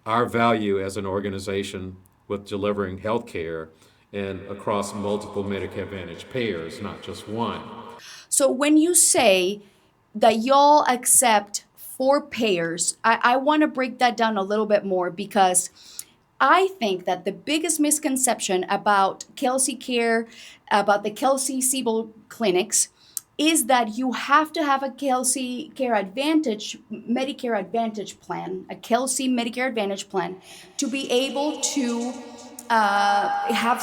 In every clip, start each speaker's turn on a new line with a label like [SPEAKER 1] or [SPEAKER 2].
[SPEAKER 1] our value as an organization with delivering health care and across multiple Medicare Advantage payers, not just one.
[SPEAKER 2] So when you say that y'all accept for payers, I want to break that down a little bit more because I think that the biggest misconception about Kelsey Care, about the Kelsey-Seybold clinics, is that you have to have a Kelsey Care Advantage, Medicare Advantage plan, a Kelsey Medicare Advantage plan, to be able to have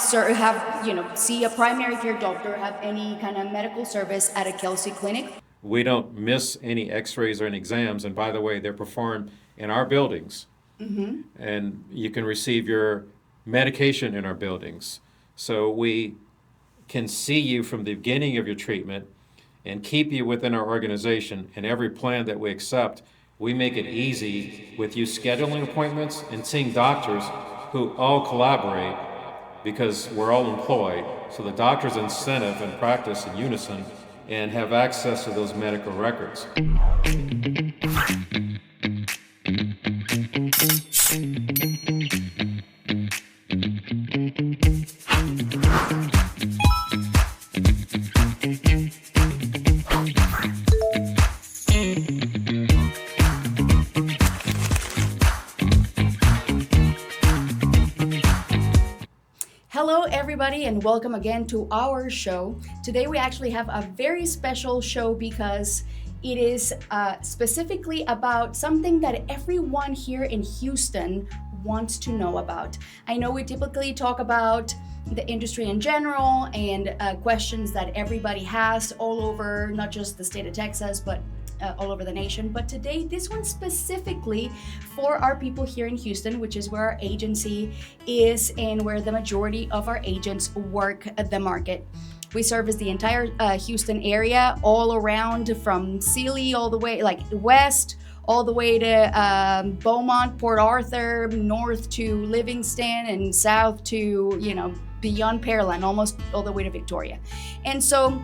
[SPEAKER 2] see a primary care doctor, have any kind of medical service at a Kelsey clinic.
[SPEAKER 1] We don't miss any x-rays or any exams, and by the way, they're performed in our buildings. And you can receive your medication in our buildings. So we can see you from the beginning of your treatment and keep you within our organization. And every plan that we accept, we make it easy with you scheduling appointments and seeing doctors who all collaborate because we're all employed. So the doctor's incentive and practice in unison and have access to those medical records.
[SPEAKER 2] Hello, everybody, and welcome again to our show. Today, we actually have a very special show because it is specifically about something that everyone here in Houston wants to know about. I know we typically talk about the industry in general and questions that everybody has all over, not just the state of Texas, but all over the nation. But today, this one specifically for our people here in Houston, which is where our agency is and where the majority of our agents work at the market. We service the entire Houston area, all around from Sealy all the way, like west, all the way to Beaumont, Port Arthur, north to Livingston, and south to, beyond Pearland, almost all the way to Victoria. And so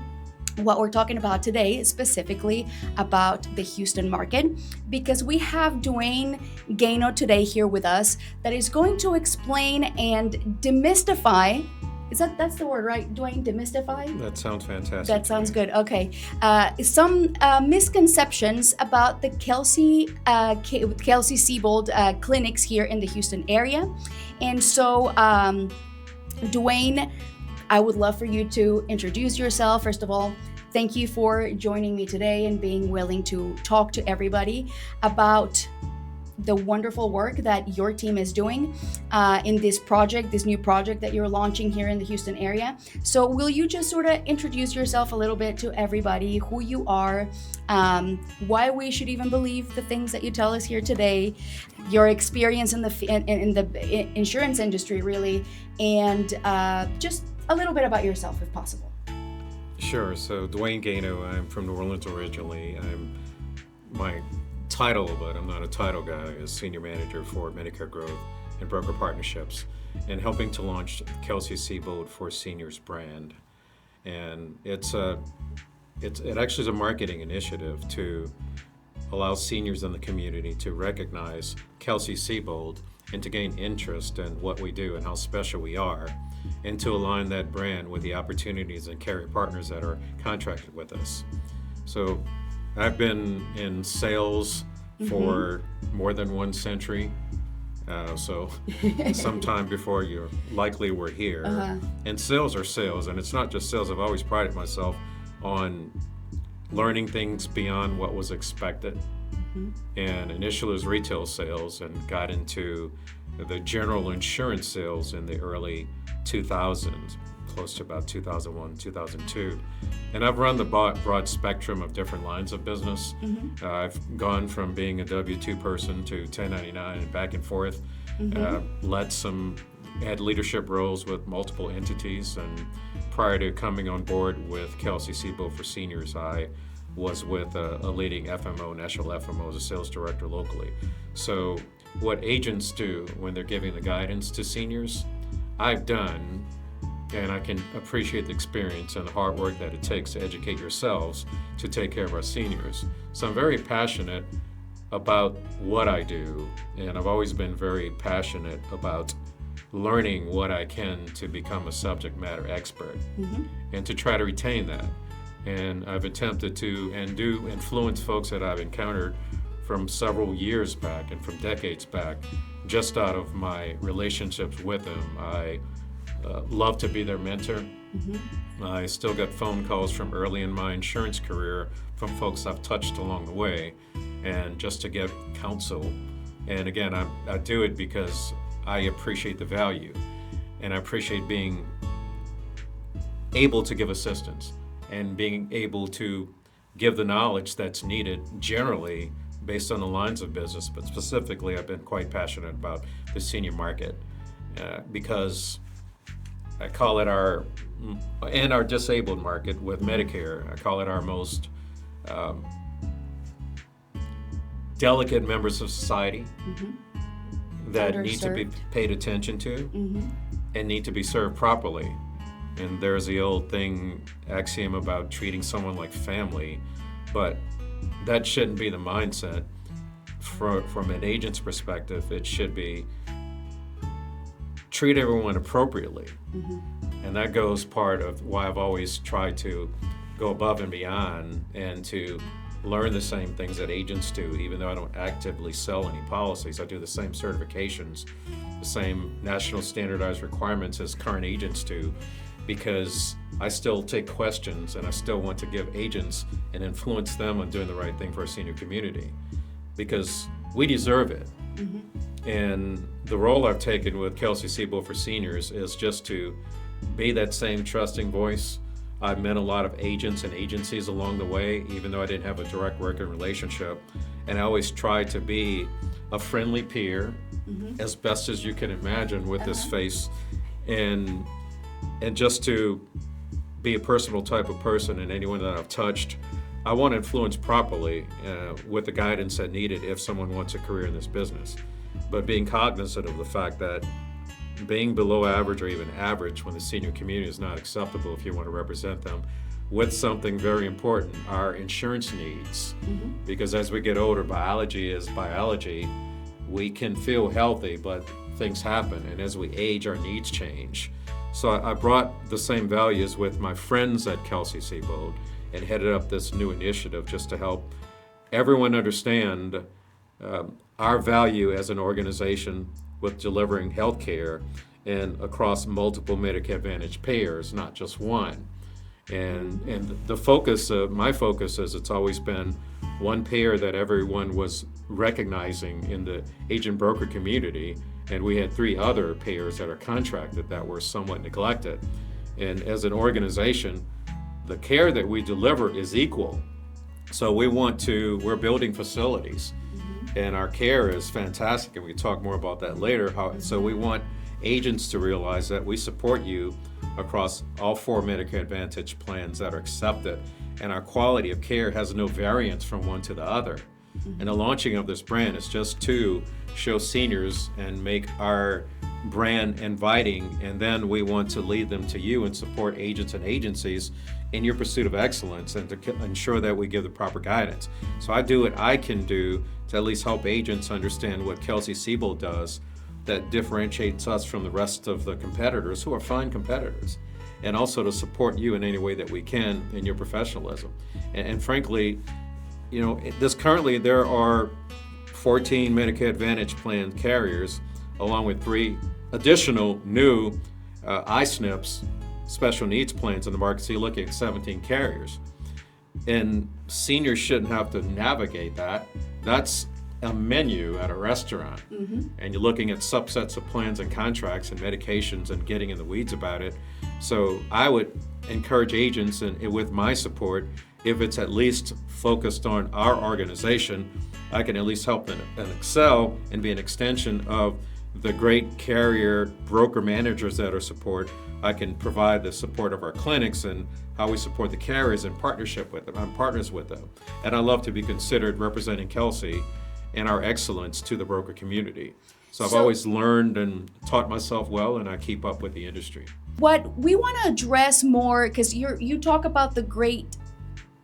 [SPEAKER 2] what we're talking about today is specifically about the Houston market because we have Dwayne Gueno today here with us that is going to explain and demystify. That's the word, right, Dwayne? Demystify?
[SPEAKER 1] That sounds fantastic.
[SPEAKER 2] That sounds good. Okay. Some misconceptions about the Kelsey-Seybold clinics here in the Houston area. And so, Dwayne, I would love for you to introduce yourself. First of all, thank you for joining me today and being willing to talk to everybody about the wonderful work that your team is doing in this project, this new project that you're launching here in the Houston area. So will you just sort of introduce yourself a little bit to everybody, who you are, why we should even believe the things that you tell us here today, your experience in the insurance industry, really, and just a little bit about yourself, if possible.
[SPEAKER 1] Sure. So Dwayne Gueno, I'm from New Orleans originally. My title, but I'm not a title guy, is Senior Manager for Medicare Growth and Broker Partnerships and helping to launch Kelsey-Seybold for Seniors brand. And it actually is a marketing initiative to allow seniors in the community to recognize Kelsey-Seybold and to gain interest in what we do and how special we are, and to align that brand with the opportunities and carrier partners that are contracted with us. So I've been in sales for more than one century, so sometime before you likely were here. And sales are sales, and it's not just sales. I've always prided myself on learning things beyond what was expected. And initially it was retail sales and got into the general insurance sales in the early 2000s, close to about 2001, 2002. And I've run the broad spectrum of different lines of business. I've gone from being a W-2 person to 1099 and back and forth, had leadership roles with multiple entities. And prior to coming on board with Kelsey-Seybold for Seniors, I was with a leading FMO, national FMO, as a sales director locally. So what agents do when they're giving the guidance to seniors, I've done, and I can appreciate the experience and the hard work that it takes to educate yourselves to take care of our seniors. So I'm very passionate about what I do, and I've always been very passionate about learning what I can to become a subject matter expert and to try to retain that. And I've attempted to and do influence folks that I've encountered from several years back and from decades back, just out of my relationships with them. I love to be their mentor. I still get phone calls from early in my insurance career from folks I've touched along the way, and just to get counsel. And again, I do it because I appreciate the value, and I appreciate being able to give assistance and being able to give the knowledge that's needed generally based on the lines of business, but specifically I've been quite passionate about the senior market because I call it our disabled market with Medicare. I call it our most delicate members of society that need to be paid attention to and need to be served properly. And there's the old axiom about treating someone like family, but that shouldn't be the mindset. From an agent's perspective, it should be treat everyone appropriately. And that goes part of why I've always tried to go above and beyond and to learn the same things that agents do, even though I don't actively sell any policies. I do the same certifications, the same national standardized requirements as current agents do, because I still take questions and I still want to give agents and influence them on doing the right thing for our senior community, because we deserve it. And the role I've taken with Kelsey-Seybold for Seniors is just to be that same trusting voice. I've met a lot of agents and agencies along the way, even though I didn't have a direct working relationship. And I always tried to be a friendly peer as best as you can imagine with this face, and just to be a personal type of person. And anyone that I've touched, I want to influence properly with the guidance that needed if someone wants a career in this business. But being cognizant of the fact that being below average or even average when the senior community is not acceptable if you want to represent them, with something very important, our insurance needs. Because as we get older, biology is biology. We can feel healthy, but things happen. And as we age, our needs change. So I brought the same values with my friends at Kelsey-Seybold and headed up this new initiative just to help everyone understand our value as an organization with delivering health care and across multiple Medicare Advantage payers, not just one. And the focus, my focus is it's always been one payer that everyone was recognizing in the agent broker community, and we had 3 other payers that are contracted that were somewhat neglected. And as an organization, the care that we deliver is equal. So we're building facilities, and our care is fantastic, and we can talk more about that later. So we want agents to realize that we support you across all 4 Medicare Advantage plans that are accepted, and our quality of care has no variance from one to the other. And the launching of this brand is just to show seniors and make our brand inviting, and then we want to lead them to you and support agents and agencies in your pursuit of excellence and to ensure that we give the proper guidance. So I do what I can do to at least help agents understand what Kelsey-Seybold does that differentiates us from the rest of the competitors, who are fine competitors, and also to support you in any way that we can in your professionalism. And frankly, you know, currently there are 14 Medicare Advantage plan carriers, along with 3 additional new ISNPs, special needs plans in the market. So you're looking at 17 carriers. And seniors shouldn't have to navigate that. That's a menu at a restaurant. And you're looking at subsets of plans and contracts and medications and getting in the weeds about it. So I would encourage agents, and with my support, if it's at least focused on our organization, I can at least help them and excel and be an extension of the great carrier broker managers that are support. I can provide the support of our clinics and how we support the carriers in partnership with them. I'm partners with them. And I love to be considered representing Kelsey and our excellence to the broker community. So I've always learned and taught myself well, and I keep up with the industry.
[SPEAKER 2] What we want to address more, because you talk about the great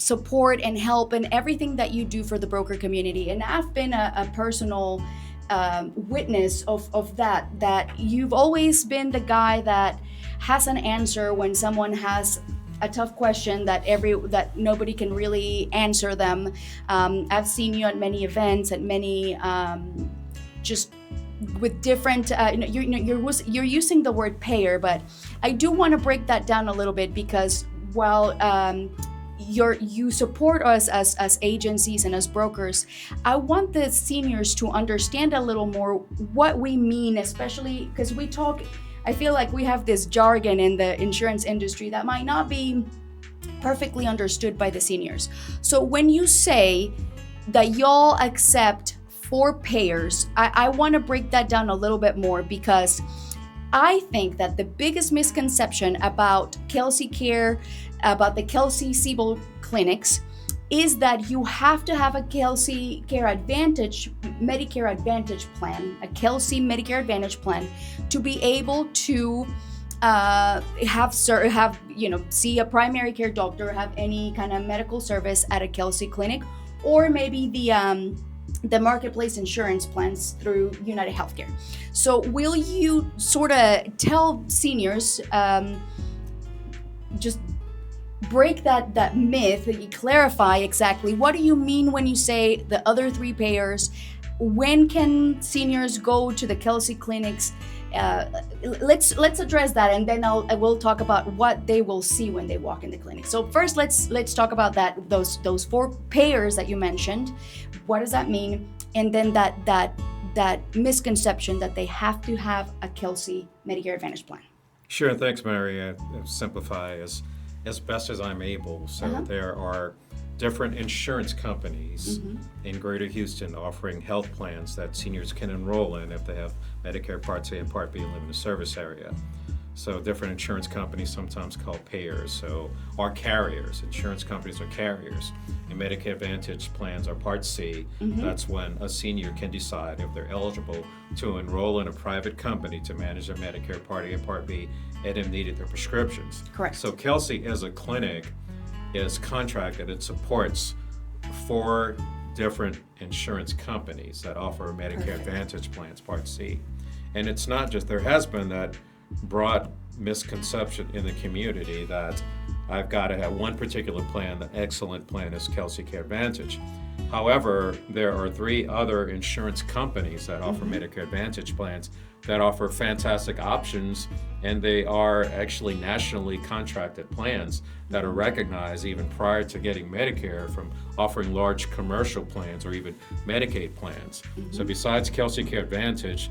[SPEAKER 2] support and help and everything that you do for the broker community. And I've been a personal witness of that you've always been the guy that has an answer when someone has a tough question that nobody can really answer them. I've seen you at many events, at many just with different. You're using the word payer, but I do want to break that down a little bit, because while you support us as agencies and as brokers, I want the seniors to understand a little more what we mean, especially because I feel like we have this jargon in the insurance industry that might not be perfectly understood by the seniors. So when you say that y'all accept for payers, I want to break that down a little bit more, because I think that the biggest misconception about Kelsey Care, about the Kelsey-Seybold clinics, is that you have to have a Kelsey Care Advantage, Medicare Advantage plan, a Kelsey Medicare Advantage plan, to be able to see a primary care doctor, have any kind of medical service at a Kelsey clinic, or maybe the marketplace insurance plans through UnitedHealthcare. So will you sort of tell seniors, just break that myth, clarify exactly what do you mean when you say the other three payers? When can seniors go to the Kelsey clinics? Let's address that, and then I will talk about what they will see when they walk in the clinic. So first, let's talk about those four payers that you mentioned. What does that mean? And then that misconception that they have to have a Kelsey Medicare Advantage plan.
[SPEAKER 1] Sure, thanks, Mary. I simplify as best as I'm able. So there are different insurance companies in Greater Houston offering health plans that seniors can enroll in if they have Medicare Part A and Part B and live in the service area. So different insurance companies, sometimes called payers, are carriers. Insurance companies are carriers. And Medicare Advantage plans are Part C. That's when a senior can decide if they're eligible to enroll in a private company to manage their Medicare Part A and Part B and if needed their prescriptions.
[SPEAKER 2] Correct.
[SPEAKER 1] So Kelsey as a clinic is contracted. It supports 4 different insurance companies that offer Medicare Advantage plans, Part C. And it's not just, there has been that broad misconception in the community that I've got to have one particular plan. The excellent plan is Kelsey Care Advantage. However, there are 3 other insurance companies that offer Medicare Advantage plans that offer fantastic options, and they are actually nationally contracted plans that are recognized even prior to getting Medicare from offering large commercial plans or even Medicaid plans. So besides Kelsey Care Advantage,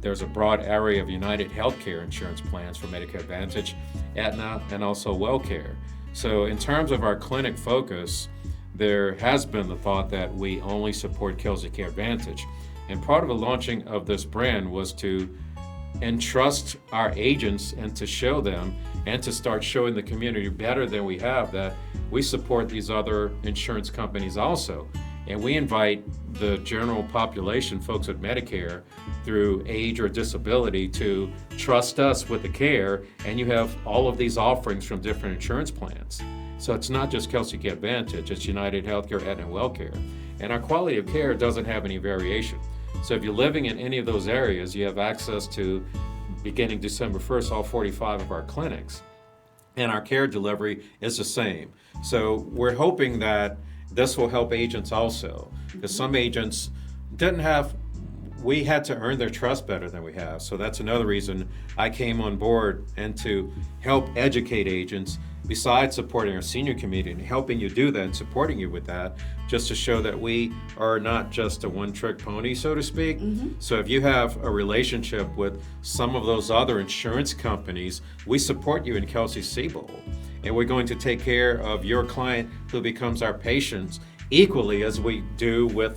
[SPEAKER 1] there's a broad array of UnitedHealthcare insurance plans for Medicare Advantage, Aetna, and also WellCare. So in terms of our clinic focus, there has been the thought that we only support Kelsey Care Advantage. And part of the launching of this brand was to entrust our agents and to show them and to start showing the community better than we have that we support these other insurance companies also. And we invite the general population, folks with Medicare, through age or disability, to trust us with the care, and you have all of these offerings from different insurance plans. So it's not just Kelsey Care Advantage, it's UnitedHealthcare, Aetna, and WellCare. And our quality of care doesn't have any variation. So if you're living in any of those areas, you have access to, beginning December 1st, all 45 of our clinics. And our care delivery is the same. So we're hoping that this will help agents also, because some agents we had to earn their trust better than we have. So that's another reason I came on board, and to help educate agents, besides supporting our senior community and helping you do that and supporting you with that, just to show that we are not just a one-trick pony, so to speak. So if you have a relationship with some of those other insurance companies, we support you in Kelsey-Seybold. And we're going to take care of your client who becomes our patients equally as we do with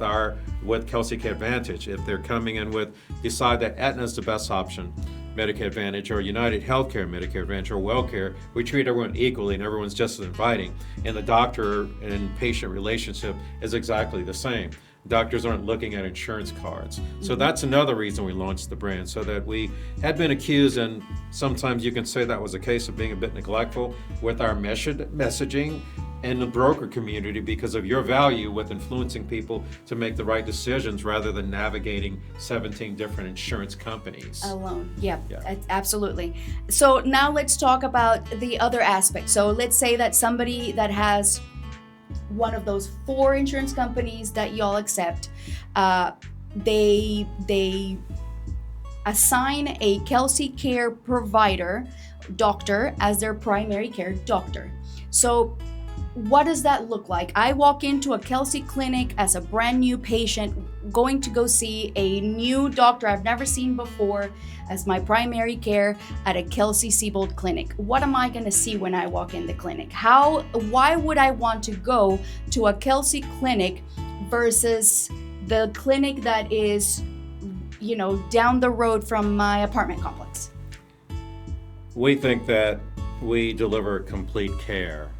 [SPEAKER 1] Kelsey Care Advantage. If they're coming in decide that Aetna is the best option, Medicare Advantage, or UnitedHealthcare, Medicare Advantage, or WellCare, we treat everyone equally and everyone's just as inviting. And the doctor and patient relationship is exactly the same. Doctors aren't looking at insurance cards. So that's another reason we launched the brand, so that we had been accused, and sometimes you can say that was a case of being a bit neglectful with our messaging. and the broker community because of your value with influencing people to make the right decisions rather than navigating 17 different insurance companies.
[SPEAKER 2] Alone. Yeah, absolutely. So now let's talk about the other aspect. So let's say that somebody that has one of those 4 insurance companies that y'all accept, they assign a Kelsey Care provider, doctor, as their primary care doctor. So what does that look like? I walk into a Kelsey clinic as a brand new patient, going to go see a new doctor I've never seen before as my primary care at a Kelsey-Seybold clinic. What am I going to see when I walk in the clinic? Why would I want to go to a Kelsey clinic versus the clinic that is, down the road from my apartment complex?
[SPEAKER 1] We think that we deliver complete care,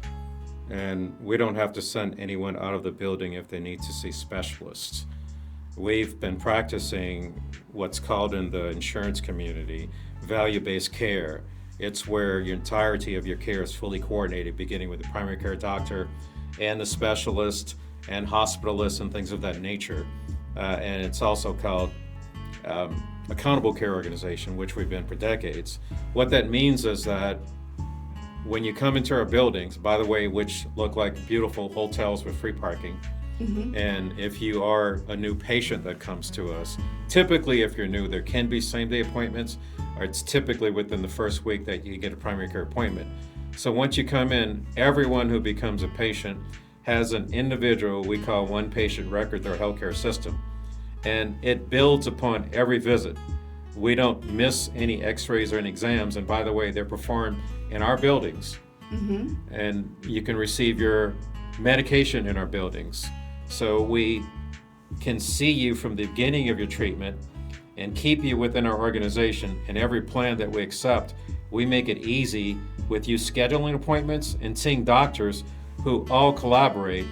[SPEAKER 1] and we don't have to send anyone out of the building if they need to see specialists. We've been practicing what's called in the insurance community value-based care. It's where your entirety of your care is fully coordinated, beginning with the primary care doctor and the specialist and hospitalists and things of that nature. And it's also called accountable care organization, which we've been for decades. What that means is that when you come into our buildings, by the way, which look like beautiful hotels with free parking, and if you are a new patient that comes to us, typically if you're new, there can be same-day appointments, or it's typically within the first week that you get a primary care appointment. So once you come in, everyone who becomes a patient has an individual we call one patient record through our healthcare system, and it builds upon every visit. We don't miss any x-rays or any exams, and by the way, they're performed in our buildings, and you can receive your medication in our buildings. So we can see you from the beginning of your treatment and keep you within our organization. And every plan that we accept, we make it easy with you scheduling appointments and seeing doctors who all collaborate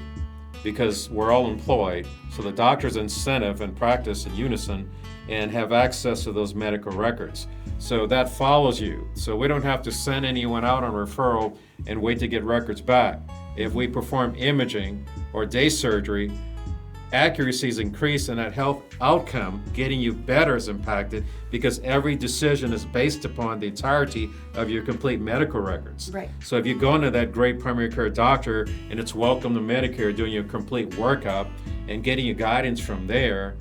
[SPEAKER 1] because we're all employed. So the doctor's incentive and practice in unison and have access to those medical records. So that follows you. So we don't have to send anyone out on referral and wait to get records back. If we perform imaging or day surgery, accuracy is increased and that health outcome, getting you better, is impacted because every decision is based upon the entirety of your complete medical records.
[SPEAKER 2] Right.
[SPEAKER 1] So if you go into that great primary care doctor and it's welcome to Medicare, doing your complete workup and getting you guidance from there,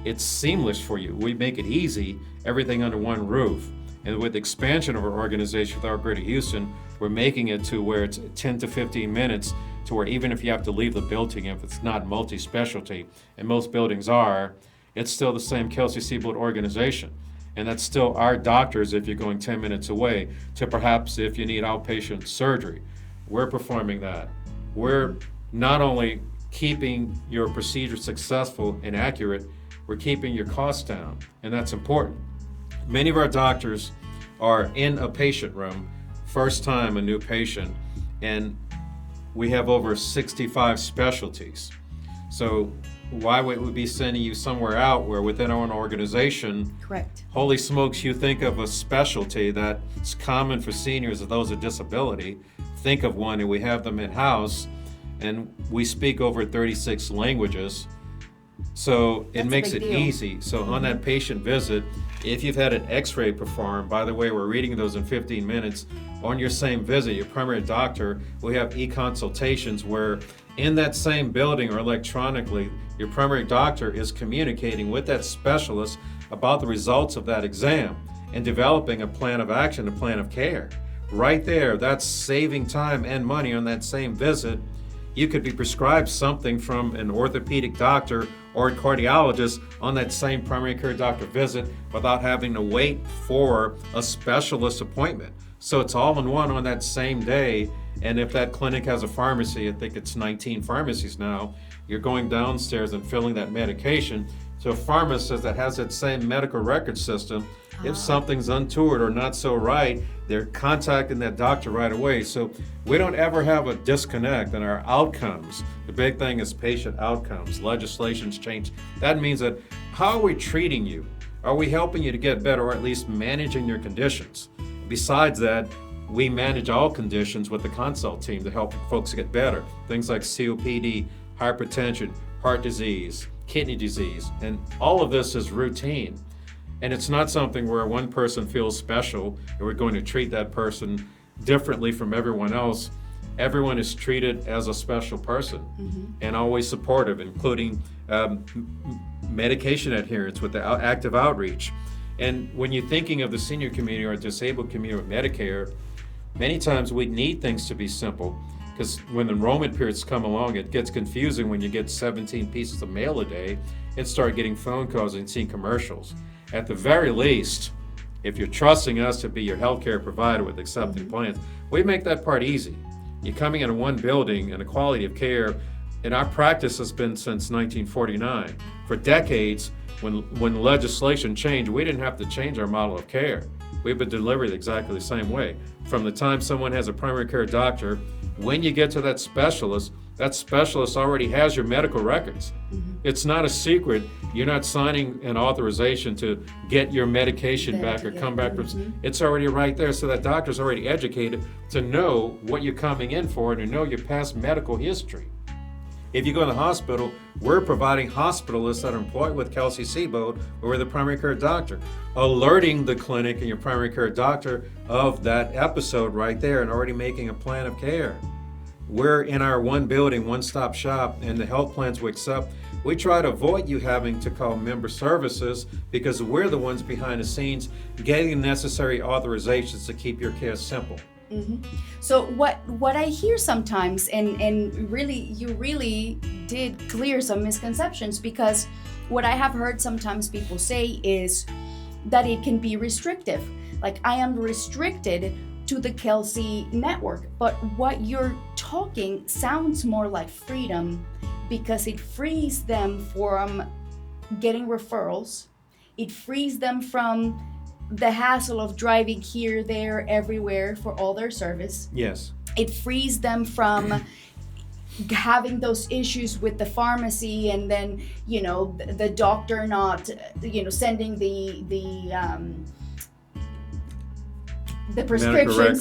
[SPEAKER 1] it's seamless for you. We make it easy, everything under one roof. And with the expansion of our organization with our Greater Houston, we're making it to where it's 10 to 15 minutes to where even if you have to leave the building, if it's not multi-specialty, and most buildings are, it's still the same Kelsey-Seybold organization. And that's still our doctors if you're going 10 minutes away to perhaps if you need outpatient surgery. We're performing that. We're not only keeping your procedure successful and accurate, we're keeping your costs down, and that's important. Many of our doctors are in a patient room, first time a new patient, and we have over 65 specialties. So why would we be sending you somewhere out where within our own organization,
[SPEAKER 2] Correct.
[SPEAKER 1] Holy smokes, you think of a specialty that's common for seniors or those with disability, think of one and we have them in-house, and we speak over 36 languages. So it
[SPEAKER 2] That's
[SPEAKER 1] makes
[SPEAKER 2] a
[SPEAKER 1] it
[SPEAKER 2] big deal.
[SPEAKER 1] easy. So on that patient visit, if you've had an x-ray performed, by the way, we're reading those in 15 minutes, on your same visit, your primary doctor, we have e-consultations where in that same building or electronically, your primary doctor is communicating with that specialist about the results of that exam and developing a plan of action, a plan of care. Right there, that's saving time and money on that same visit. You could be prescribed something from an orthopedic doctor or a cardiologist on that same primary care doctor visit without having to wait for a specialist appointment. So it's all in one on that same day. And if that clinic has a pharmacy, I think it's 19 pharmacies now, you're going downstairs and filling that medication to a pharmacist that has that same medical record system. If something's untoward or not so right, they're contacting that doctor right away. So we don't ever have a disconnect in our outcomes. The big thing is patient outcomes. Legislation's changed. That means that how are we treating you? Are we helping you to get better or at least managing your conditions? Besides that, we manage all conditions with the consult team to help folks get better. Things like COPD, hypertension, heart disease, kidney disease, and all of this is routine. And it's not something where one person feels special and we're going to treat that person differently from everyone else. Everyone is treated as a special person and always supportive, including medication adherence with the active outreach. And when you're thinking of the senior community or disabled community with Medicare, many times we need things to be simple, because when enrollment periods come along, it gets confusing when you get 17 pieces of mail a day and start getting phone calls and seeing commercials. At the very least, if you're trusting us to be your healthcare provider with accepting plans, we make that part easy. You're coming into one building and the quality of care, and our practice has been since 1949. For decades, when legislation changed, we didn't have to change our model of care. We've been delivered exactly the same way. From the time someone has a primary care doctor, when you get to that specialist already has your medical records. It's not a secret. You're not signing an authorization to get your medication back or come back. It's already right there, so that doctor's already educated to know what you're coming in for and to know your past medical history. If you go to the hospital, we're providing hospitalists that are employed with Kelsey-Seybold, or we're the primary care doctor, alerting the clinic and your primary care doctor of that episode right there and already making a plan of care. We're in our one building, one-stop shop, and the health plans we accept, we try to avoid you having to call member services because we're the ones behind the scenes getting necessary authorizations to keep your care simple.
[SPEAKER 2] So what I hear sometimes, and really, you really did clear some misconceptions, because what I have heard sometimes people say is that it can be restrictive. Like, I am restricted to the Kelsey network, but what you're talking sounds more like freedom, because it frees them from getting referrals. It frees them from the hassle of driving here, there, everywhere for all their service.
[SPEAKER 1] Yes.
[SPEAKER 2] It frees them from having those issues with the pharmacy, and then, you know, the doctor not, you know, sending the prescription,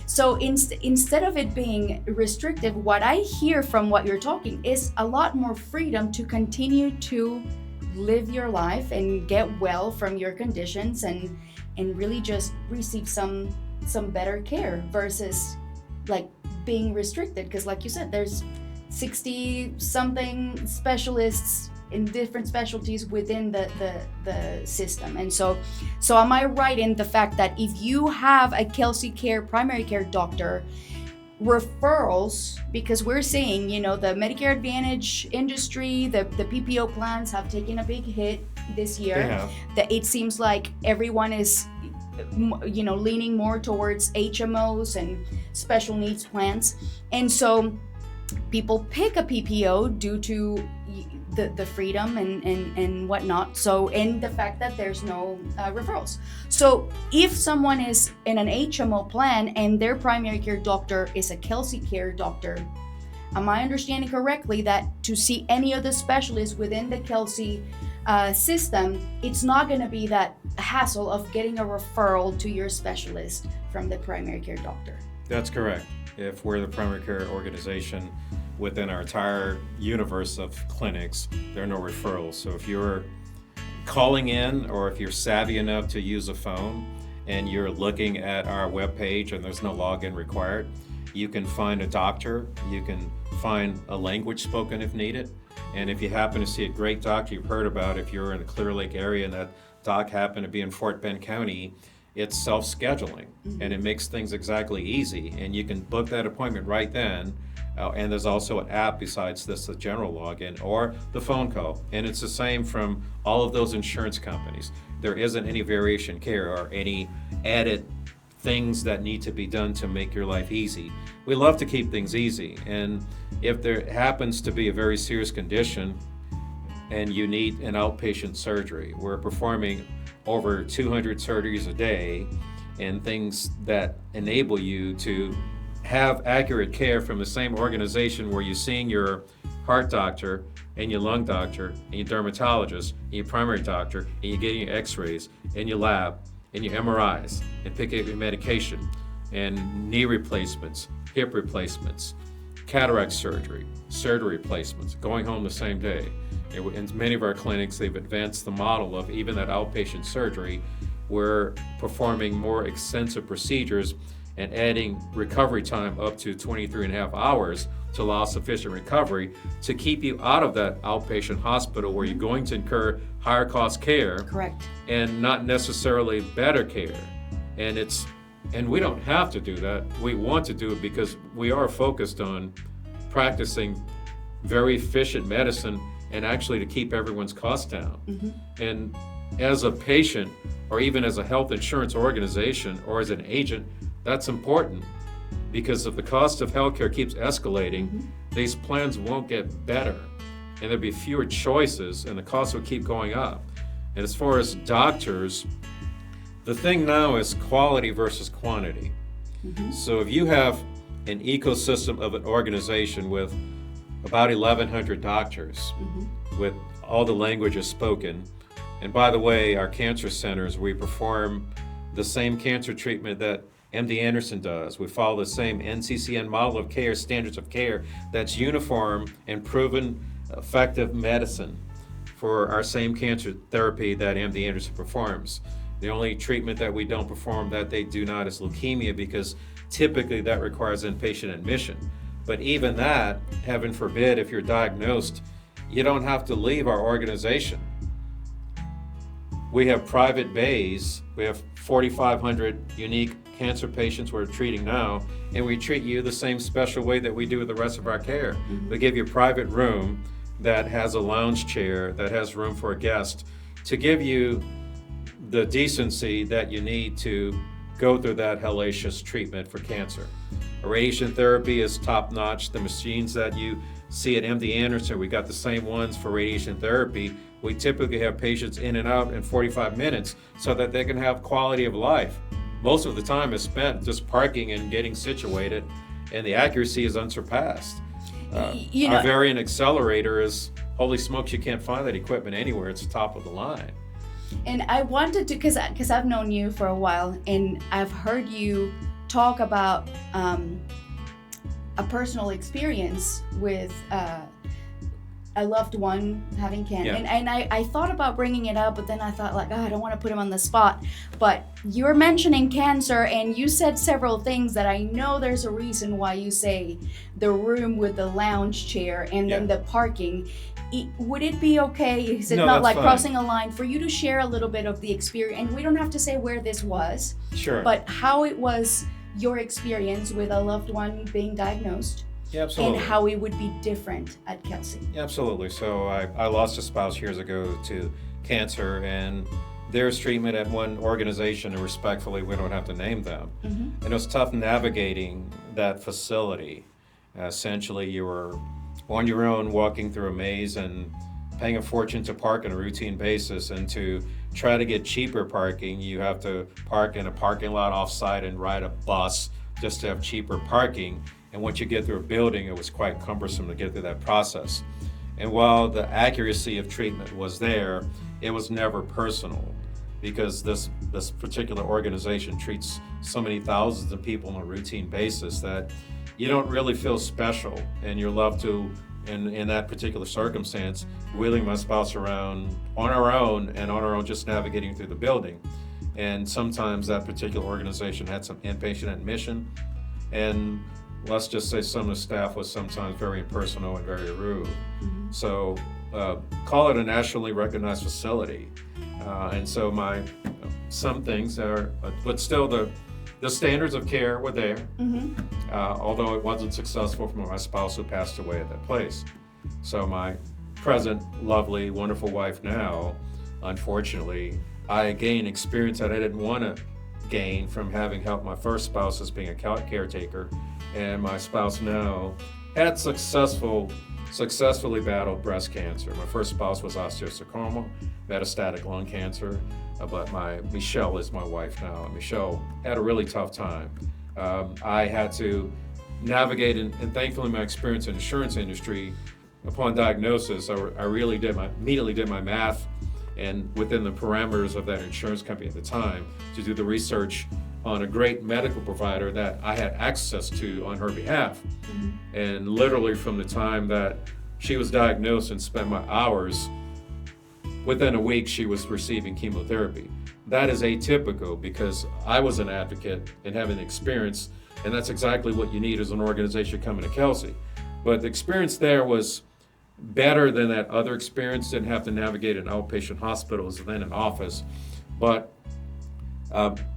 [SPEAKER 2] so instead of it being restrictive, what I hear from what you're talking is a lot more freedom to continue to live your life and get well from your conditions, and really just receive some better care, versus like being restricted, because like you said, there's 60 something specialists in different specialties within the system. And so am I right in the fact that if you have a Kelsey Care primary care doctor, referrals, because we're seeing, you know, the Medicare Advantage industry, the PPO plans have taken a big hit this year. That it seems like everyone is, you know, leaning more towards HMOs and special needs plans, and so people pick a PPO due to the freedom and whatnot. So, and the fact that there's no referrals. So if someone is in an HMO plan and their primary care doctor is a Kelsey Care doctor, am I understanding correctly that to see any of the specialists within the Kelsey system, it's not going to be that hassle of getting a referral to your specialist from the primary care doctor?
[SPEAKER 1] That's correct. If we're the primary care organization within our entire universe of clinics, there are no referrals. So if you're calling in, or if you're savvy enough to use a phone and you're looking at our webpage and there's no login required, you can find a doctor, you can find a language spoken if needed. And if you happen to see a great doctor you've heard about, if you're in the Clear Lake area and that doc happened to be in Fort Bend County, it's self-scheduling, and it makes things exactly easy, and you can book that appointment right then. And there's also an app besides this, the general login or the phone call, and it's the same from all of those insurance companies. There isn't any variation care or any added things that need to be done to make your life easy. We love to keep things easy, and if there happens to be a very serious condition and you need an outpatient surgery, we're performing over 200 surgeries a day, and things that enable you to have accurate care from the same organization where you're seeing your heart doctor and your lung doctor and your dermatologist and your primary doctor, and you're getting your x-rays and your lab and your MRIs and pick up your medication and knee replacements, hip replacements, cataract surgery, surgery replacements, going home the same day. In many of our clinics, they've advanced the model of even that outpatient surgery. We're performing more extensive procedures and adding recovery time up to 23 and a half hours to allow sufficient recovery to keep you out of that outpatient hospital where you're going to incur higher cost care.
[SPEAKER 2] Correct.
[SPEAKER 1] And not necessarily better care. And we don't have to do that. We want to do it because we are focused on practicing very efficient medicine and actually to keep everyone's costs down. And as a patient, or even as a health insurance organization or as an agent, that's important, because if the cost of healthcare keeps escalating, these plans won't get better, and there'll be fewer choices, and the costs will keep going up. And as far as doctors, the thing now is quality versus quantity. So if you have an ecosystem of an organization with about 1,100 doctors, with all the languages spoken, and by the way, our cancer centers, we perform the same cancer treatment that MD Anderson does. We follow the same NCCN model of care, standards of care, that's uniform and proven effective medicine for our same cancer therapy that MD Anderson performs. The only treatment that we don't perform that they do not is leukemia, because typically that requires inpatient admission. But even that, heaven forbid, if you're diagnosed, you don't have to leave our organization. We have private bays. We have 4,500 unique cancer patients we're treating now, and we treat you the same special way that we do with the rest of our care. We give you a private room that has a lounge chair, that has room for a guest, to give you the decency that you need to go through that hellacious treatment for cancer. Radiation therapy is top notch. The machines that you see at MD Anderson, we got the same ones for radiation therapy. We typically have patients in and out in 45 minutes so that they can have quality of life. Most of the time is spent just parking and getting situated, and the accuracy is unsurpassed. Our variant accelerator is, holy smokes, you can't find that equipment anywhere. It's top of the line.
[SPEAKER 2] And I wanted to, because I've known you for a while, and I've heard you talk about a personal experience with a loved one having cancer. And I thought about bringing it up, but then I thought, like, I don't want to put him on the spot. But you're mentioning cancer, and you said several things that I know there's a reason why you say the room with the lounge chair and then the parking. Would it be okay, is it not like fine. Crossing a line, for you to share a little bit of the experience? And we don't have to say where this was, but how it was your experience with a loved one being diagnosed.
[SPEAKER 1] Yeah, absolutely.
[SPEAKER 2] And how it would be different at Kelsey.
[SPEAKER 1] Yeah, absolutely. So I lost a spouse years ago to cancer, and there's treatment at one organization, and respectfully, we don't have to name them. And it was tough navigating that facility. Essentially, you were on your own walking through a maze and paying a fortune to park on a routine basis, and to try to get cheaper parking, you have to park in a parking lot off-site and ride a bus just to have cheaper parking. And once you get through a building, it was quite cumbersome to get through that process. And while the accuracy of treatment was there, it was never personal, because this particular organization treats so many thousands of people on a routine basis that you don't really feel special, and you're left to, in that particular circumstance, wheeling my spouse around on our own, just navigating through the building. And sometimes that particular organization had some inpatient admission, and let's just say some of the staff was sometimes very impersonal and very rude. So call it a nationally recognized facility. And so some things are, but still the standards of care were there, although it wasn't successful for my spouse who passed away at that place. So my present, lovely, wonderful wife now, unfortunately, I gained experience that I didn't want to gain from having helped my first spouse as being a caretaker, and my spouse now had successfully battled breast cancer. My first spouse was osteosarcoma, metastatic lung cancer, but Michelle is my wife now, and Michelle had a really tough time. I had to navigate, and thankfully my experience in the insurance industry, upon diagnosis, I immediately did my math and within the parameters of that insurance company at the time, to do the research on a great medical provider that I had access to on her behalf. And literally from the time that she was diagnosed and spent my hours, within a week she was receiving chemotherapy. That is atypical because I was an advocate and having experience, and that's exactly what you need as an organization coming to Kelsey. But the experience there was better than that other experience. Didn't have to navigate an outpatient hospital as then an office. But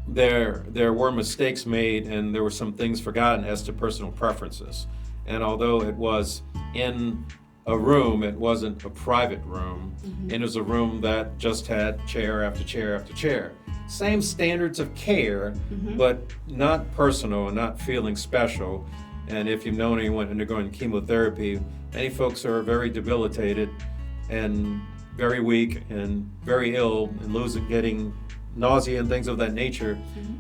[SPEAKER 1] there were mistakes made, and there were some things forgotten as to personal preferences. And although it was in a room, it wasn't a private room, and it was a room that just had chair after chair after chair. Same standards of care, but not personal and not feeling special. And if you've known anyone undergoing chemotherapy, many folks are very debilitated and very weak and very ill and getting nausea and things of that nature,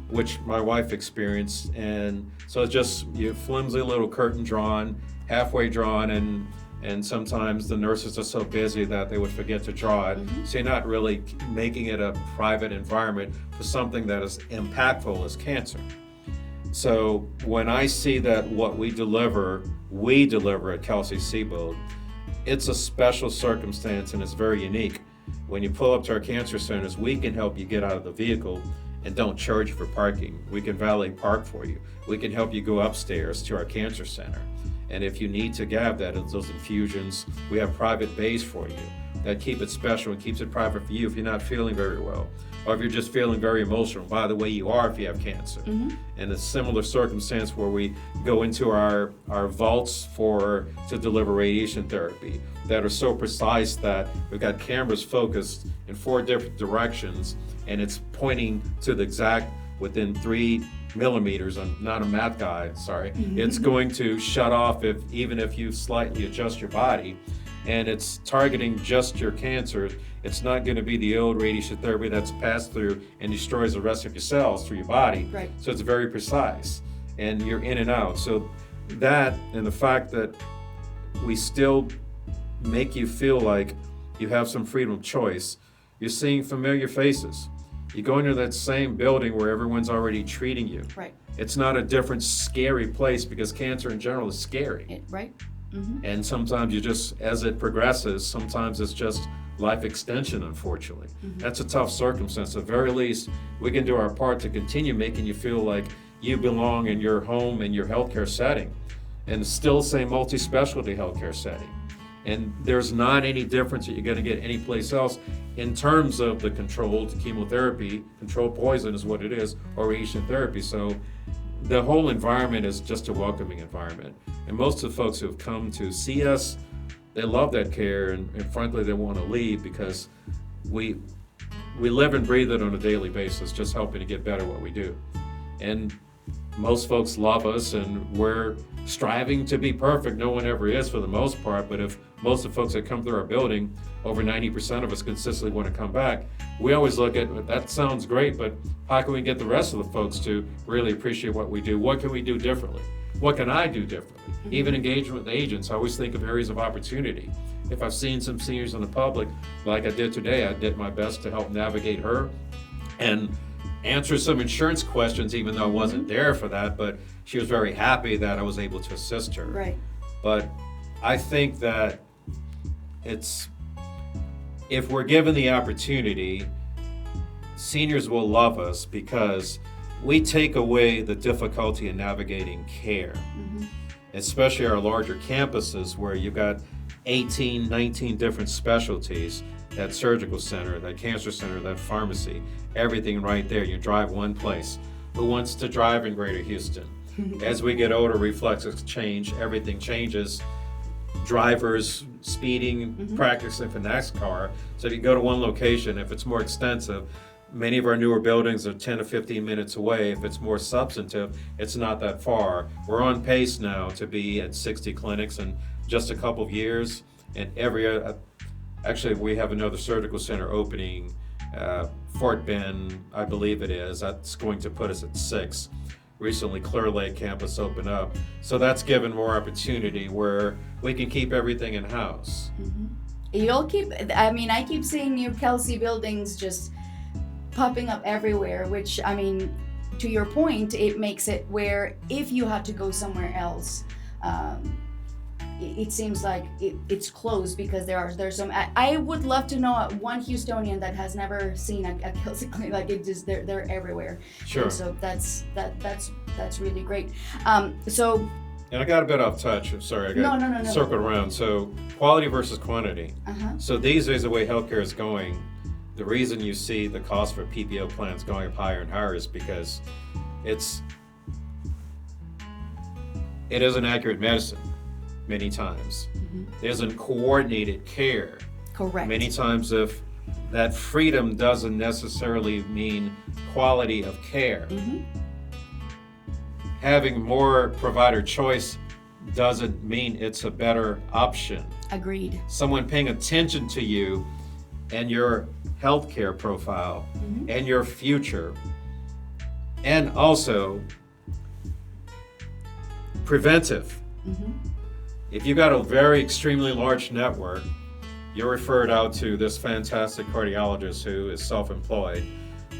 [SPEAKER 1] which my wife experienced. And so it's just a flimsy little curtain drawn, halfway drawn, and sometimes the nurses are so busy that they would forget to draw it. So you're not really making it a private environment for something that is impactful as cancer. So when I see that what we deliver at Kelsey-Seybold, it's a special circumstance and it's very unique. When you pull up to our cancer centers, we can help you get out of the vehicle and don't charge you for parking. We can valet park for you. We can help you go upstairs to our cancer center. And if you need to have those infusions, we have private bays for you that keep it special and keeps it private for you if you're not feeling very well, or if you're just feeling very emotional, by the way you are if you have cancer. And a similar circumstance where we go into our vaults to deliver radiation therapy that are so precise that we've got cameras focused in 4 different directions, and it's pointing to the exact within 3 millimeters. I'm not a math guy, sorry. It's going to shut off even if you slightly adjust your body, and it's targeting just your cancer. It's not going to be the old radiation therapy that's passed through and destroys the rest of your cells through your body.
[SPEAKER 2] Right.
[SPEAKER 1] So it's very precise, and you're in and out. So that, and the fact that we still make you feel like you have some freedom of choice. You're seeing familiar faces. You go into that same building where everyone's already treating you.
[SPEAKER 2] Right.
[SPEAKER 1] It's not a different scary place, because cancer in general is scary.
[SPEAKER 2] Right.
[SPEAKER 1] And sometimes you just, as it progresses, sometimes it's just life extension, unfortunately. That's a tough circumstance. At the very least, we can do our part to continue making you feel like you belong in your home and your healthcare setting, and still say multi-specialty healthcare setting. And there's not any difference that you're going to get anyplace else in terms of the controlled chemotherapy. Controlled poison is what it is, or radiation therapy. So the whole environment is just a welcoming environment. And most of the folks who have come to see us, they love that care, and frankly, they want to leave because we live and breathe it on a daily basis, just helping to get better what we do. And most folks love us, and we're striving to be perfect. No one ever is for the most part, but if most of the folks that come through our building, over 90% of us consistently want to come back, we always look at, that sounds great, but how can we get the rest of the folks to really appreciate what we do? What can we do differently? What can I do differently? Even engagement with agents, I always think of areas of opportunity. If I've seen some seniors in the public, like I did today, I did my best to help navigate her and answer some insurance questions, even though I wasn't there for that, but she was very happy that I was able to assist her.
[SPEAKER 2] Right.
[SPEAKER 1] But I think that if we're given the opportunity, seniors will love us because we take away the difficulty in navigating care, especially our larger campuses where you've got 18, 19 different specialties, that surgical center, that cancer center, that pharmacy, everything right there. You drive one place. Who wants to drive in Greater Houston? As we get older, reflexes change, everything changes. Drivers speeding, practicing for NASCAR. So if you go to one location, if it's more extensive, many of our newer buildings are 10 to 15 minutes away. If it's more substantive, it's not that far. We're on pace now to be at 60 clinics in just a couple of years. And actually, we have another surgical center opening, Fort Bend, I believe it is. That's going to put us at 6. Recently, Clear Lake campus opened up. So that's given more opportunity where we can keep everything in-house.
[SPEAKER 2] You'll keep, I mean, I keep seeing new Kelsey buildings just popping up everywhere, which, I mean, to your point, it makes it where if you had to go somewhere else, it seems like it's closed because there's some. I would love to know one Houstonian that has never seen a Kelsey clinic. Like it just they're everywhere.
[SPEAKER 1] Sure.
[SPEAKER 2] And so that's really great. So.
[SPEAKER 1] And I got a bit off touch. I'm sorry, I got
[SPEAKER 2] No.
[SPEAKER 1] circled around. So quality versus quantity.
[SPEAKER 2] Uh-huh.
[SPEAKER 1] So these days, the way healthcare is going, the reason you see the cost for PPO plans going up higher and higher is because it isn't accurate medicine many times.
[SPEAKER 2] Mm-hmm.
[SPEAKER 1] It isn't coordinated care.
[SPEAKER 2] Correct.
[SPEAKER 1] Many times, if that freedom doesn't necessarily mean quality of care.
[SPEAKER 2] Mm-hmm.
[SPEAKER 1] Having more provider choice doesn't mean it's a better option.
[SPEAKER 2] Agreed.
[SPEAKER 1] Someone paying attention to you and your healthcare profile
[SPEAKER 2] Mm-hmm.
[SPEAKER 1] and your future, and also preventive.
[SPEAKER 2] Mm-hmm.
[SPEAKER 1] If you got a very extremely large network, you're referred out to this fantastic cardiologist who is self-employed.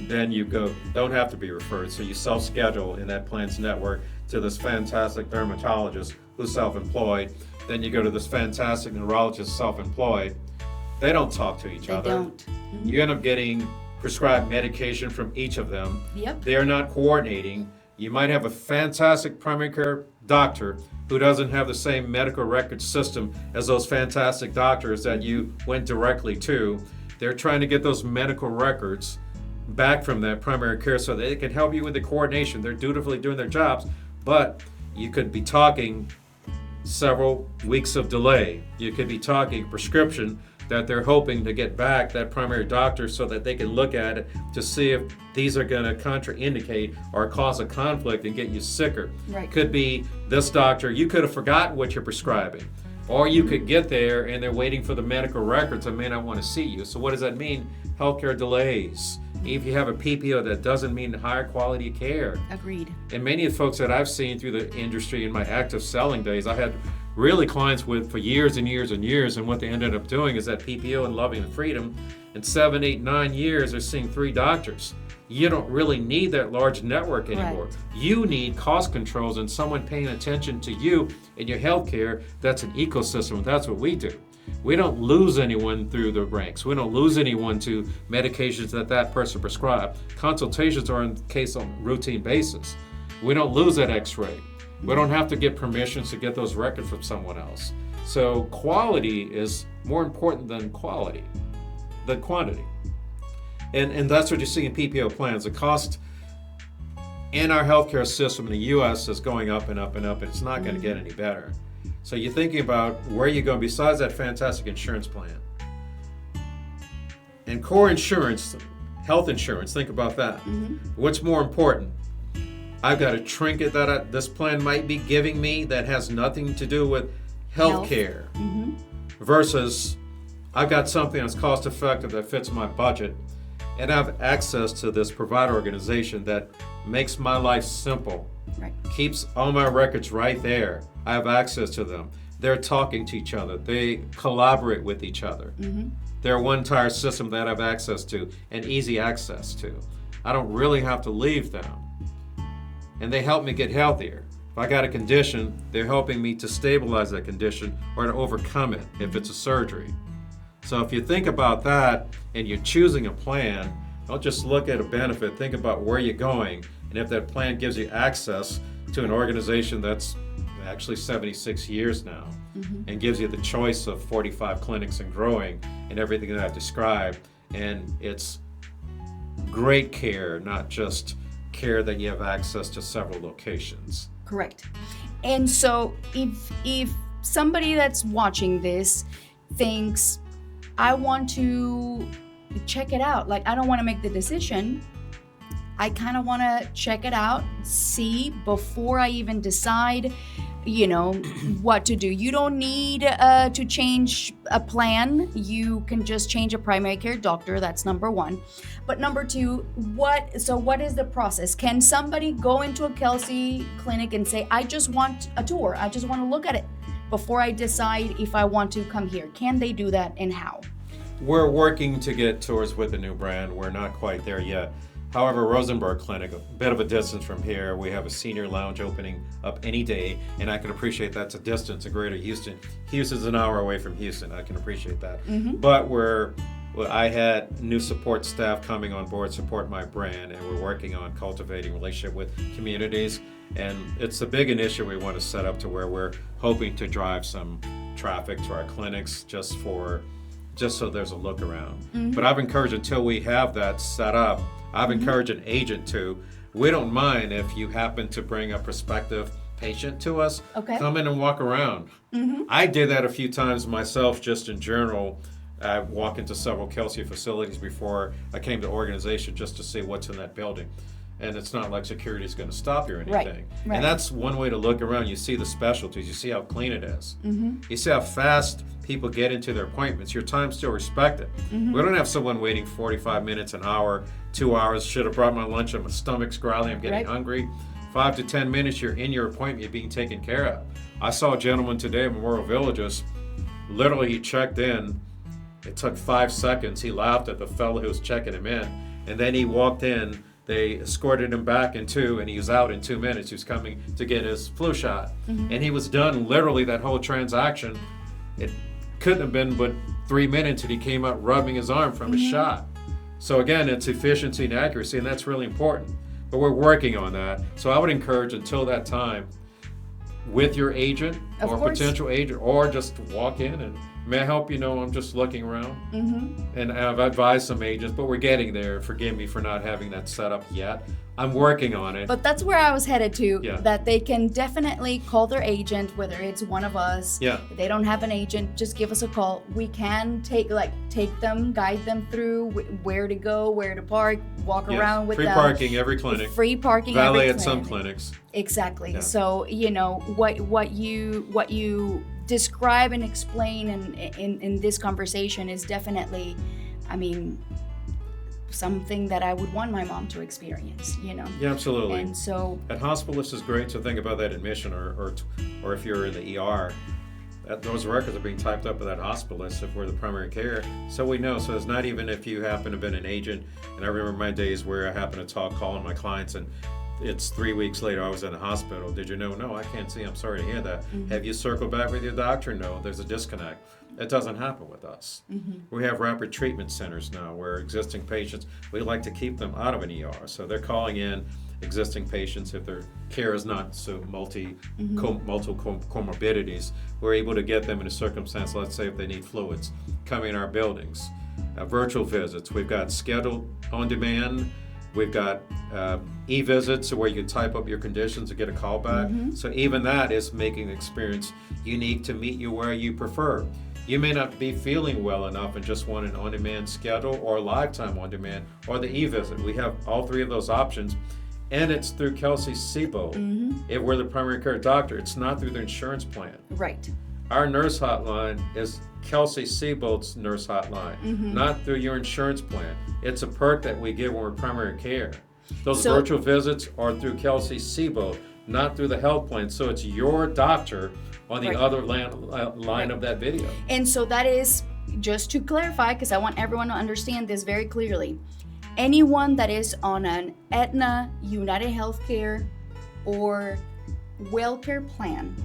[SPEAKER 1] Then you don't have to be referred, so you self-schedule in that plan's network to this fantastic dermatologist who's self-employed. Then you go to this fantastic neurologist self-employed. They don't talk to each other.
[SPEAKER 2] They don't. Mm-hmm.
[SPEAKER 1] You end up getting prescribed medication from each of them.
[SPEAKER 2] Yep.
[SPEAKER 1] They're not coordinating. You might have a fantastic primary care doctor who doesn't have the same medical record system as those fantastic doctors that you went directly to. They're trying to get those medical records back from that primary care so that they can help you with the coordination. They're dutifully doing their jobs, but you could be talking several weeks of delay. You could be talking prescription that they're hoping to get back that primary doctor so that they can look at it to see if these are going to contraindicate or cause a conflict and get you sicker.
[SPEAKER 2] Right.
[SPEAKER 1] Could be this doctor, you could have forgotten what you're prescribing. Or you could get there and they're waiting for the medical records and may not want to see you. So what does that mean? Healthcare delays. If you have a PPO, that doesn't mean higher quality care.
[SPEAKER 2] Agreed.
[SPEAKER 1] And many of the folks that I've seen through the industry in my active selling days, I had really clients with for years and years and years, and what they ended up doing is that PPO and loving the freedom, in 7, 8, 9 years, they're seeing 3 doctors. You don't really need that large network anymore.
[SPEAKER 2] Right.
[SPEAKER 1] You need cost controls and someone paying attention to you and your healthcare. That's an ecosystem. That's what we do. We don't lose anyone through the ranks. We don't lose anyone to medications that person prescribed. Consultations are in case on a routine basis. We don't lose that x-ray. We don't have to get permissions to get those records from someone else. So quality is more important than quantity. And that's what you see in PPO plans. The cost in our healthcare system in the U.S. is going up and up and up, and it's not going to get any better. So you're thinking about where you're going besides that fantastic insurance plan. And core insurance, health insurance, think about that.
[SPEAKER 2] Mm-hmm.
[SPEAKER 1] What's more important? I've got a trinket that this plan might be giving me that has nothing to do with health care.
[SPEAKER 2] Mm-hmm.
[SPEAKER 1] Versus I've got something that's cost effective that fits my budget, and I have access to this provider organization that makes my life simple.
[SPEAKER 2] Right.
[SPEAKER 1] Keeps all my records right there. I have access to them. They're talking to each other. They collaborate with each other.
[SPEAKER 2] Mm-hmm.
[SPEAKER 1] They're one entire system that I have access to and easy access to. I don't really have to leave them. And they help me get healthier. If I got a condition, they're helping me to stabilize that condition or to overcome it if it's a surgery. So if you think about that and you're choosing a plan, don't just look at a benefit, think about where you're going. And if that plan gives you access to an organization that's actually 76 years now,
[SPEAKER 2] Mm-hmm.
[SPEAKER 1] and gives you the choice of 45 clinics and growing and everything that I've described, and it's great care, not just care that you have access to several locations.
[SPEAKER 2] Correct. And so if somebody that's watching this thinks, I want to check it out, like I don't want to make the decision, I kind of want to check it out, see before I even decide, what to do. You don't need to change a plan. You can just change a primary care doctor. That's number one. But number two, what is the process? Can somebody go into a Kelsey clinic and say, I just want a tour. I just want to look at it. before I decide if I want to come here? Can they do that, and how?
[SPEAKER 1] We're working to get tours with the new brand. We're not quite there yet. However, Rosenberg Clinic, a bit of a distance from here, we have a senior lounge opening up any day, and I can appreciate that's a distance to Greater Houston. Houston's an hour away from Houston. I can appreciate that. But I had new support staff coming on board, support my brand, and we're working on cultivating relationship with communities. And it's a big initiative we want to set up to where we're hoping to drive some traffic to our clinics just so there's a look around. But I've encouraged, until we have that set up, I've encouraged an agent to, we don't mind if you happen to bring a prospective patient to us, come in and walk around. I did that a few times myself, just in general. I walk into several Kelsey facilities before I came to organization just to see what's in that building. And it's not like security is going to stop you or anything.
[SPEAKER 2] Right.
[SPEAKER 1] And that's one way to look around. You see the specialties. You see how clean it is. You see how fast people get into their appointments. Your time's still respected. We don't have someone waiting 45 minutes, an hour, 2 hours. Should have brought my lunch. My stomach's growling. I'm getting hungry. 5 to 10 minutes, you're in your appointment. You're being taken care of. I saw a gentleman today at Memorial Villages. Literally, he checked in. It took 5 seconds. He laughed at the fellow who was checking him in. And then he walked in. They escorted him back and he was out in 2 minutes. He was coming to get his flu shot. And he was done literally that whole transaction. It couldn't have been but 3 minutes, and he came out rubbing his arm from his shot. So again, it's efficiency and accuracy, and that's really important. But we're working on that. So I would encourage, until that time, with your agent or potential agent, or just walk in and, may I help you? No, I'm just looking around. And I've advised some agents, but we're getting there. Forgive me for not having that set up yet. I'm working on it.
[SPEAKER 2] But that's where I was headed to, that they can definitely call their agent, whether it's one of us. If they don't have an agent, just give us a call. We can take them, guide them through where to go, where to park, walk around with them.
[SPEAKER 1] Free parking every clinic.
[SPEAKER 2] Free parking
[SPEAKER 1] Valet
[SPEAKER 2] every clinic.
[SPEAKER 1] at some clinics.
[SPEAKER 2] Exactly. So, what you describe and explain in this conversation is definitely, something that I would want my mom to experience, Yeah,
[SPEAKER 1] absolutely.
[SPEAKER 2] And so
[SPEAKER 1] at hospitalists is great to think about that admission, or if you're in the ER, those records are being typed up by that hospitalist if we're the primary care. So we know. So it's not even if you happen to have been an agent. And I remember my days where I happened to calling my clients, and it's 3 weeks later I was in the hospital. Did you know? No, I can't see. I'm sorry to hear that. Have you circled back with your doctor? No, there's a disconnect. That doesn't happen with us. We have rapid treatment centers now where existing patients, we like to keep them out of an ER. So they're calling in existing patients if their care is not so multiple comorbidities. We're able to get them in a circumstance, let's say if they need fluids, coming in our buildings. Virtual visits, we've got scheduled on demand. We've got e-visits where you can type up your conditions and get a call back. So even that is making the experience unique to meet you where you prefer. You may not be feeling well enough and just want an on-demand schedule, or a lifetime on-demand, or the e-visit. We have all three of those options, and it's through Kelsey-Seybold. If we're the primary care doctor, it's not through the insurance plan.
[SPEAKER 2] Right.
[SPEAKER 1] Our nurse hotline is Kelsey-Seybold's nurse hotline, not through your insurance plan. It's a perk that we give when we're primary care. Those virtual visits are through Kelsey-Seybold, not through the health plan. So it's your doctor on the other line of that video.
[SPEAKER 2] And so that is, just to clarify, because I want everyone to understand this very clearly, anyone that is on an Aetna, UnitedHealthcare, or WellCare plan,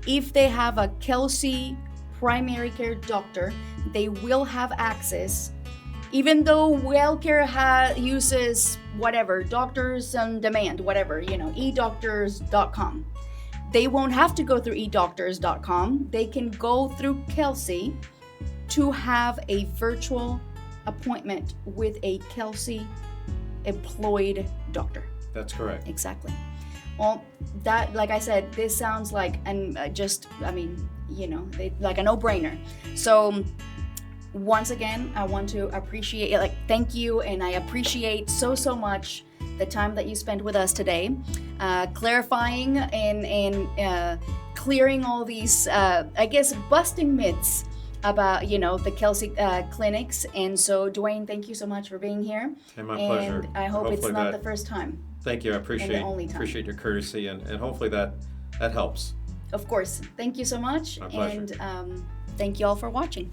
[SPEAKER 2] if they have a Kelsey primary care doctor, they will have access, even though WellCare uses whatever, doctors on demand, whatever, edoctors.com. They won't have to go through edoctors.com. They can go through Kelsey to have a virtual appointment with a Kelsey employed doctor.
[SPEAKER 1] That's correct.
[SPEAKER 2] Exactly. Well, that, like I said, this sounds like, like a no-brainer. So once again, I want to appreciate, thank you, and I appreciate so much the time that you spent with us today, clarifying and clearing all these, busting myths about, the Kelsey clinics. And so, Dwayne, thank you so much for being here.
[SPEAKER 1] And my pleasure.
[SPEAKER 2] And I hope it's not the first time.
[SPEAKER 1] Thank you. I appreciate your courtesy, and hopefully that helps.
[SPEAKER 2] Of course. Thank you so much.
[SPEAKER 1] My pleasure.
[SPEAKER 2] And thank you all for watching.